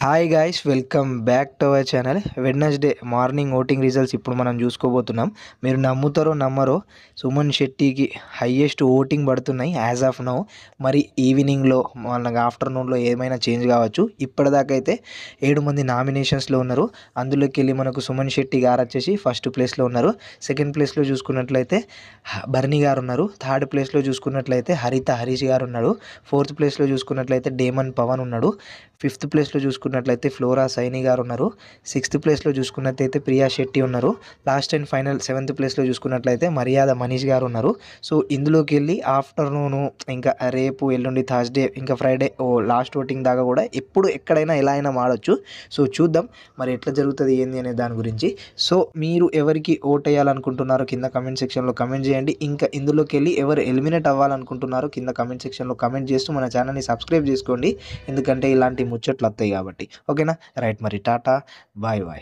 Hi guys, welcome back to our channel. Wednesday morning voting results ఇప్పుడు మనం చూసుకోబోతున్నాం. మీరు నమ్ముతారో నమ్మరో, సుమన్ శెట్టికి హయ్యెస్ట్ ఓటింగ్ పడుతున్నాయి యాజ్ ఆఫ్ నౌ. మరి ఈవినింగ్లో మనకు ఆఫ్టర్నూన్లో ఏమైనా చేంజ్ కావచ్చు. ఇప్పటిదాకా అయితే 7 మంది నామినేషన్స్లో ఉన్నారు. అందులోకి వెళ్ళి మనకు సుమన్ శెట్టి గారు వచ్చేసి ఫస్ట్ ప్లేస్లో ఉన్నారు. సెకండ్ ప్లేస్లో చూసుకున్నట్లయితే బర్నీ గారు ఉన్నారు. థర్డ్ ప్లేస్లో చూసుకున్నట్లయితే హరీష్ గారు ఉన్నాడు. ఫోర్త్ ప్లేస్లో చూసుకున్నట్లయితే డేమన్ పవన్ ఉన్నాడు. ఫిఫ్త్ ప్లేస్లో చూసుకున్నట్లయితే ఫ్లోరా సైని గారు ఉన్నారు. సిక్స్త్ ప్లేస్లో చూసుకున్నట్లయితే ప్రియా శెట్టి ఉన్నారు. లాస్ట్ అండ్ ఫైనల్ సెవెంత్ ప్లేస్లో చూసుకున్నట్లయితే మర్యాద మనీష్ గారు ఉన్నారు. సో ఇందులోకి వెళ్ళి ఆఫ్టర్నూను ఇంకా రేపు ఎల్లుండి థర్స్డే ఇంకా ఫ్రైడే లాస్ట్ ఓటింగ్ దాకా కూడా ఎప్పుడు ఎక్కడైనా ఎలా అయినా మాడొచ్చు. సో చూద్దాం మరి ఎట్లా జరుగుతుంది ఏంది అనే దాని గురించి. సో మీరు ఎవరికి ఓట్ వేయాలనుకుంటున్నారో కింద కమెంట్ సెక్షన్లో కమెంట్ చేయండి. ఇంకా ఇందులోకి వెళ్ళి ఎవరు ఎలిమినేట్ అవ్వాలనుకుంటున్నారో కింద కమెంట్ సెక్షన్లో కమెంట్ చేస్తూ మన ఛానల్ని సబ్స్క్రైబ్ చేసుకోండి. ఎందుకంటే ఇలాంటి ముచ్చట్లు వస్తాయి కాబట్టి. ఓకేనా? రైట్, మరి టాటా, బాయ్ బాయ్.